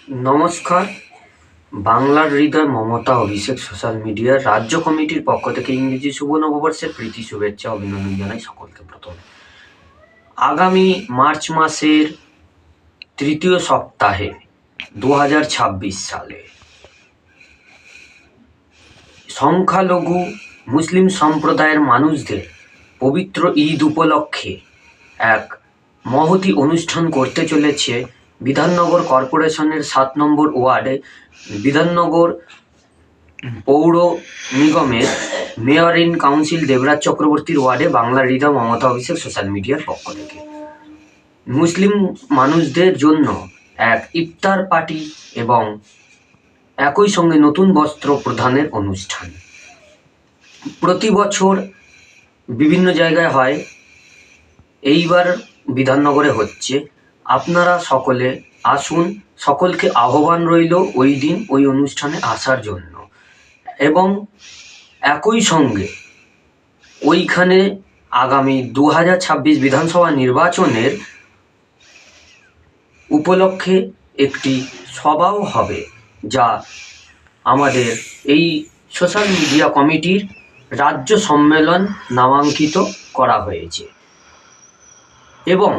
নমস্কার। বাংলার হৃদয় মমতা অভিষেক সোশ্যাল মিডিয়ার রাজ্য কমিটির পক্ষ থেকে ইংরেজি শুভ নববর্ষের প্রীতি শুভেচ্ছা অভিনন্দন জানাই সকলকে। প্রথমে আগামী মার্চ মাসের তৃতীয় সপ্তাহে 2026 সালে সংখ্যালঘু মুসলিম সম্প্রদায়ের মানুষদের পবিত্র ঈদ উপলক্ষে এক মহতি অনুষ্ঠান করতে চলেছে বিধাননগর কর্পোরেশনের 7 নম্বর ওয়ার্ডে বিধাননগর পৌর নিগমের মেয়র ইন কাউন্সিল দেবরাজ চক্রবর্তীর ওয়ার্ডে বাংলার হৃদয় মমতা অভিষেক সোশ্যাল মিডিয়ার পক্ষ থেকে মুসলিম মানুষদের জন্য এক ইফতার পার্টি এবং একই সঙ্গে নতুন বস্ত্র প্রদানের অনুষ্ঠান প্রতি বছর বিভিন্ন জায়গায় হয়, এইবার বিধাননগরে হচ্ছে। আপনারা সকলে আসুন, সকলকে আহ্বান রইল ওই দিন ওই অনুষ্ঠানে আসার জন্য। এবং একই সঙ্গে ওইখানে আগামী 2026 বিধানসভা নির্বাচনের উপলক্ষে একটি সভাও হবে, যা আমাদের এই সোশ্যাল মিডিয়া কমিটির রাজ্য সম্মেলন নামাঙ্কিত করা হয়েছে। এবং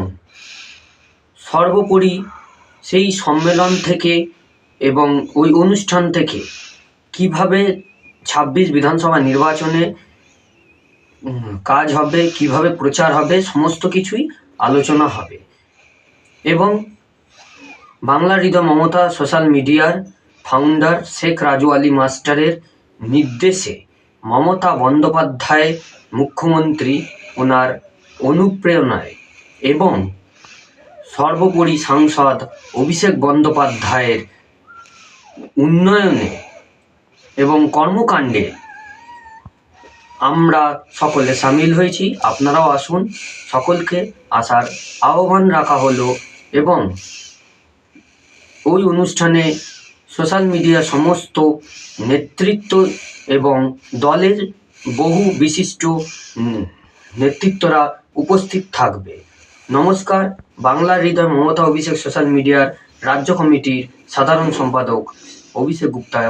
সর্বোপরি সেই সম্মেলন থেকে এবং ওই অনুষ্ঠান থেকে কিভাবে 26 বিধানসভা নির্বাচনে কাজ হবে, কিভাবে প্রচার হবে, সমস্ত কিছুই আলোচনা হবে। এবং বাংলার হৃদয় মমতা সোশ্যাল মিডিয়ার ফাউন্ডার শেখ রাজু আলী মাস্টারের নির্দেশে মমতা বন্দ্যোপাধ্যায় মুখ্যমন্ত্রী, ওনার অনুপ্রেরণায় এবং সর্বোপরি সাংসদ অভিষেক বন্দ্যোপাধ্যায়ের উন্নয়নে এবং কর্মকাণ্ডে আমরা সকলে সামিল হয়েছি। আপনারাও আসুন, সকলকে আসার আহ্বান রাখা হলো। এবং ওই অনুষ্ঠানে সোশ্যাল মিডিয়া সমস্ত নেতৃত্ব এবং দলের বহু বিশিষ্ট নেতৃত্বরা উপস্থিত থাকবে। নমস্কার। বাংলার হৃদয় মমতা অভিষেক সোশ্যাল মিডিয়ার রাজ্য কমিটির সাধারণ সম্পাদক অভিষেক গুপ্তা।